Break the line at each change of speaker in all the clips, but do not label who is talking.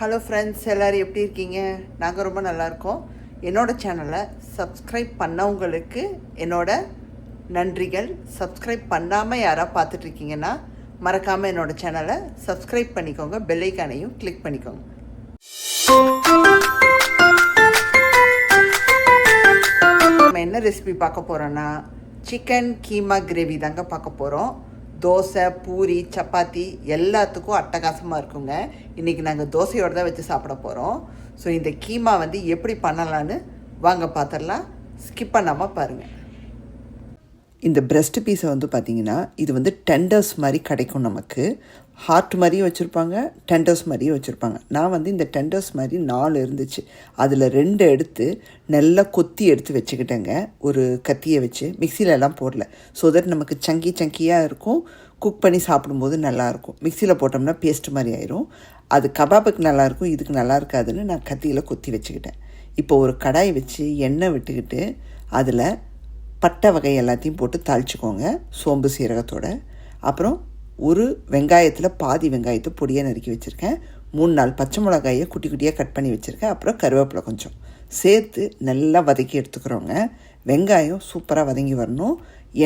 Hello friends, எல்லோரும் எப்படி இருக்கீங்க? நாங்கள் ரொம்ப நல்லாயிருக்கோம். என்னோடய சேனலை சப்ஸ்கிரைப் பண்ணவங்களுக்கு என்னோட நன்றிகள். சப்ஸ்கிரைப் பண்ணாமல் யாராவது பார்த்துட்ருக்கீங்கன்னா மறக்காமல் என்னோடய சேனலை சப்ஸ்கிரைப் பண்ணிக்கோங்க. பெல் ஐக்கானையும் கிளிக் பண்ணிக்கோங்க. நம்ம என்ன ரெசிபி பார்க்க போகிறோன்னா சிக்கன் கீமா கிரேவி தாங்க பார்க்க போகிறோம். தோசை, பூரி, சப்பாத்தி எல்லாத்துக்கும் அட்டகாசமாக இருக்குங்க. இன்றைக்கி நாங்கள் தோசையோடு தான் வச்சு சாப்பிட போகிறோம். ஸோ இந்த கீமா எப்படி பண்ணலான்னு வாங்க பார்த்துடலாம். ஸ்கிப் பண்ணாமல் பாருங்கள். இந்த பிரெஸ்ட் பீஸை பார்த்திங்கன்னா இது டெண்டர்ஸ் மாதிரி கிடைக்கும். நமக்கு ஹார்ட் மாதிரியும் வச்சுருப்பாங்க, டெண்டர்ஸ் மாதிரியும் வச்சுருப்பாங்க. நான் இந்த டெண்டர்ஸ் மாதிரி 4 இருந்துச்சு. அதில் 2 எடுத்து நல்லா கொத்தி எடுத்து வச்சுக்கிட்டேங்க. ஒரு கத்தியை வச்சு மிக்சியிலலாம் போடல. ஸோ தட் நமக்கு சங்கியாக இருக்கும். குக் பண்ணி சாப்பிடும்போது நல்லாயிருக்கும். மிக்சியில் போட்டோம்னா பேஸ்ட் மாதிரி ஆயிரும். அது கபாபுக்கு நல்லாயிருக்கும், இதுக்கு நல்லா இருக்காதுன்னு நான் கத்தியில் கொத்தி வச்சுக்கிட்டேன். இப்போ ஒரு கடாய் வச்சு எண்ணெய் விட்டுக்கிட்டு அதில் பட்டை வகை எல்லாத்தையும் போட்டு தாளிச்சிக்கோங்க, சோம்பு சீரகத்தோட. அப்புறம் ஒரு வெங்காயத்தில் பாதி வெங்காயத்தை பொடியாக நறுக்கி வச்சுருக்கேன். 3-4 பச்சை மிளகாயை குட்டி குட்டியாக கட் பண்ணி வச்சுருக்கேன். அப்புறம் கருவேப்பிலை கொஞ்சம் சேர்த்து நல்லா வதக்கி எடுத்துக்கிறோங்க. வெங்காயம் சூப்பராக வதங்கி வரணும்.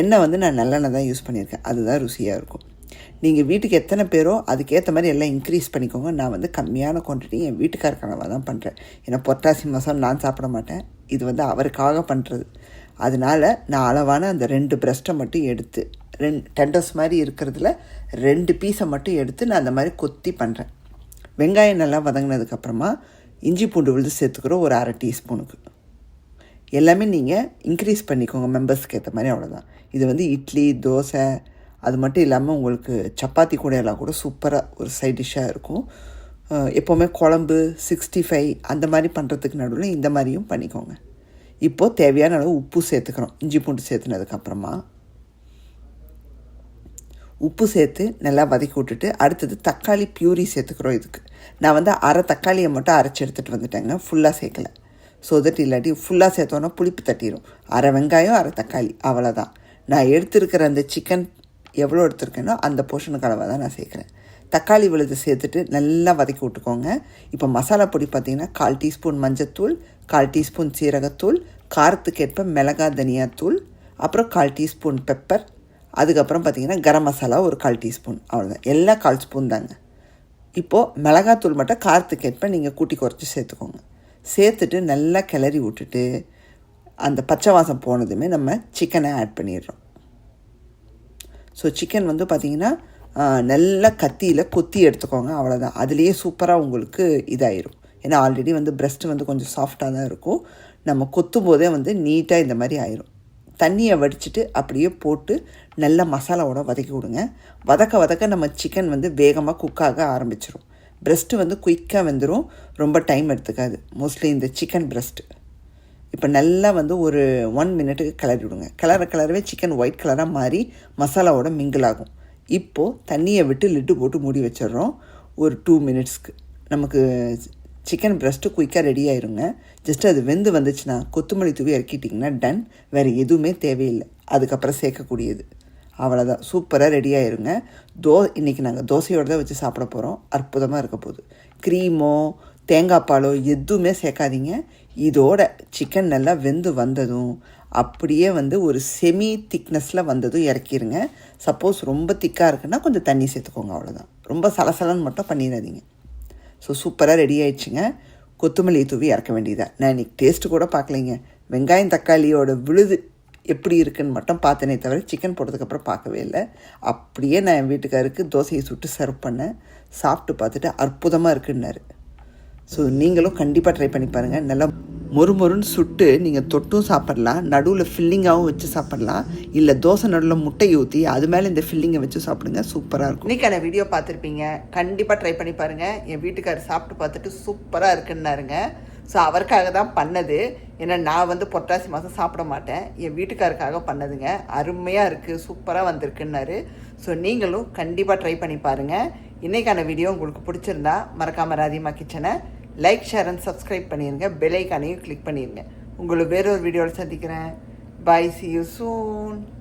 எண்ணெய் நான் நல்லெண்ணெய் தான் யூஸ் பண்ணியிருக்கேன், அதுதான் ருசியாக இருக்கும். நீங்கள் வீட்டுக்கு எத்தனை பேரோ அதுக்கேற்ற மாதிரி எல்லாம் இன்க்ரீஸ் பண்ணிக்கோங்க. நான் கம்மியான குவான்டிட்டி என் வீட்டுக்காரக்கானவாக தான் பண்ணுறேன். ஏன்னா புரட்டாசி மாதம் நான் சாப்பிட மாட்டேன். இது அவருக்காக பண்ணுறது. அதனால் நான் அளவான அந்த 2 பிரஸ்ட்டை மட்டும் எடுத்து 2 டெண்டர்ஸ் மாதிரி இருக்கிறதுல 2 பீஸை மட்டும் எடுத்து நான் அந்த மாதிரி கொத்தி பண்ணுறேன். வெங்காயம் நல்லா வதங்கினதுக்கப்புறமா இஞ்சி பூண்டு விழுது சேர்த்துக்கிறோம் ஒரு 1/2 டீஸ்பூனுக்கு. எல்லாமே நீங்கள் இன்க்ரீஸ் பண்ணிக்கோங்க மெம்பர்ஸ்க்கு ஏற்ற மாதிரி, அவ்வளோதான். இது இட்லி, தோசை, அது மட்டும் இல்லாமல் உங்களுக்கு சப்பாத்தி கூட எல்லாம் கூட சூப்பராக ஒரு சைட் டிஷ்ஷாக இருக்கும். எப்போவுமே குழம்பு, 65 அந்த மாதிரி பண்ணுறதுக்கு நடுவில் இந்த மாதிரியும் பண்ணிக்கோங்க. இப்போது தேவையான அளவு உப்பு சேர்த்துக்கிறோம். இஞ்சி பூண்டு சேர்த்துனதுக்கப்புறமா உப்பு சேர்த்து நல்லா வதக்கி விட்டுட்டு அடுத்தது தக்காளி பியூரி சேர்த்துக்கிறோம். இதுக்கு நான் 1/2 தக்காளியை மட்டும் அரைச்சி எடுத்துகிட்டு வந்துட்டேங்க, ஃபுல்லாக சேர்க்கலை. ஸோ தட் இல்லாட்டி ஃபுல்லாக சேர்த்தோன்னா புளிப்பு தட்டிடும். 1/2 வெங்காயம், 1/2 தக்காளி, அவ்வளோதான். நான் எடுத்துருக்கிற அந்த சிக்கன் எவ்வளோ எடுத்துருக்கேனோ அந்த போர்ஷனுக்கு அளவாக தான் நான் சேர்க்குறேன். தக்காளி விழுது சேர்த்துட்டு நல்லா வதக்கி விட்டுக்கோங்க. இப்போ மசாலா பொடி பார்த்திங்கன்னா 1/4 டீஸ்பூன் மஞ்சத்தூள், 1/4 டீஸ்பூன் சீரகத்தூள், காரத்துக்கேற்ப மிளகா தனியாத்தூள், அப்புறம் 1/4 டீஸ்பூன் பெப்பர், அதுக்கப்புறம் பார்த்திங்கன்னா கரம் மசாலா ஒரு 1/4 டீஸ்பூன், அவ்வளோதான். எல்லாம் 1/4 ஸ்பூன் தாங்க. இப்போது மிளகாத்தூள் மட்டும் காரத்துக்கேற்ப நீங்கள் கூட்டி குறைச்சி சேர்த்துக்கோங்க. சேர்த்துட்டு நல்லா கிளறி விட்டுட்டு அந்த பச்சை வாசம் போனதுமே நம்ம சிக்கனை ஆட் பண்ணிடுறோம். ஸோ சிக்கன் பார்த்திங்கன்னா நல்லா கத்தியில் கொத்தி எடுத்துக்கோங்க, அவ்வளோதான். அதுலேயே சூப்பராக உங்களுக்கு இதாயிரும். ஏன்னா ஆல்ரெடி பிரெஸ்ட்டு கொஞ்சம் சாஃப்டாக தான் இருக்கும். நம்ம கொத்தும் போதே நீட்டாக இந்த மாதிரி ஆயிரும். தண்ணியை வடிச்சிட்டு அப்படியே போட்டு நல்லா மசாலாவோட வதக்கி விடுங்க. வதக்க நம்ம சிக்கன் வேகமாக குக்காக ஆரம்பிச்சிடும். பிரெஸ்ட்டு குயிக்காக வெந்துடும், ரொம்ப டைம் எடுத்துக்காது. மோஸ்ட்லி இந்த சிக்கன் பிரெஸ்ட்டு இப்போ நல்லா ஒரு 1 மினிட்டுக்கு கிளறி விடுங்க. கிளறவே சிக்கன் ஒயிட் கலராக மாறி மசாலாவோட மிங்கிள் ஆகும். இப்போது தண்ணியை விட்டு லிட்டு போட்டு மூடி வச்சிடுறோம். ஒரு 2 மினிட்ஸ்க்கு நமக்கு சிக்கன் பிரெஸ்ட்டு குயிக்காக ரெடி ஆயிருங்க. ஜஸ்ட்டு அது வெந்து வந்துச்சுன்னா கொத்தமல்லி தூவி இறக்கிட்டிங்கன்னா டன். வேறு எதுவுமே தேவையில்லை அதுக்கப்புறம் சேர்க்கக்கூடியது, அவ்வளோதான். சூப்பராக ரெடி ஆயிருங்க. இன்றைக்கி நாங்கள் தோசையோடு தான் வச்சு சாப்பிட போகிறோம். அற்புதமாக இருக்க போகுது. க்ரீமோ தேங்காய் பாலோ எதுவுமே சேர்க்காதீங்க. இதோட சிக்கன் நல்லா வெந்து வந்ததும் அப்படியே ஒரு செமி திக்னஸில் வந்ததும் இறக்கிடுங்க. சப்போஸ் ரொம்ப திக்காக இருக்குன்னா கொஞ்சம் தண்ணி சேர்த்துக்கோங்க, அவ்வளோதான். ரொம்ப சலசலன்னு மட்டும் பண்ணிடாதீங்க. ஸோ சூப்பராக ரெடி ஆயிடுச்சுங்க. கொத்தமல்லி தூவி இறக்க வேண்டியதான். நான் இன்றைக்கி டேஸ்ட்டு கூட பார்க்கலைங்க. வெங்காயம் தக்காளியோட விழுது எப்படி இருக்குன்னு மட்டும் பார்த்தனே தவிர சிக்கன் போட்டதுக்கப்புறம் பார்க்கவே இல்லை. அப்படியே நான் என் வீட்டுக்காருக்கு தோசையை சுட்டு சர்வ் பண்ணேன். சாப்பிட்டு பார்த்துட்டு அற்புதமாக இருக்குன்னாரு. ஸோ நீங்களும் கண்டிப்பாக ட்ரை பண்ணி பாருங்கள். நல்லா மொறுமொறுன்னு சுட்டு நீங்கள் தொட்டும் சாப்பிட்லாம், நடுவில் ஃபில்லிங்காகவும் வச்சு சாப்பிட்லாம். இல்லை தோசை நடுவில் முட்டையை ஊற்றி அது மேலே இந்த ஃபில்லிங்கை வச்சு சாப்பிடுங்க, சூப்பராக இருக்கும். இன்றைக்கான வீடியோ பார்த்துருப்பீங்க, கண்டிப்பாக ட்ரை பண்ணி பாருங்கள். என் வீட்டுக்காரர் சாப்பிட்டு பார்த்துட்டு சூப்பராக இருக்குன்னாருங்க. ஸோ அவருக்காக தான் பண்ணது. ஏன்னா நான் புரட்டாசி மாதம் சாப்பிட மாட்டேன். என் வீட்டுக்காருக்காக பண்ணதுங்க. அருமையாக இருக்குது, சூப்பராக வந்திருக்குன்னாரு. ஸோ நீங்களும் கண்டிப்பாக ட்ரை பண்ணி பாருங்கள். இன்றைக்கான வீடியோ உங்களுக்கு பிடிச்சிருந்தா மறக்காம ராதிமா கிச்சனை லைக், ஷேர் அண்ட் சப்ஸ்கிரைப் பண்ணிடுங்க. பெல் ஐக்கானையும் கிளிக் பண்ணிடுங்க. உங்களை வேறொரு வீடியோவில் சந்திக்கிறேன். Bye, see you soon.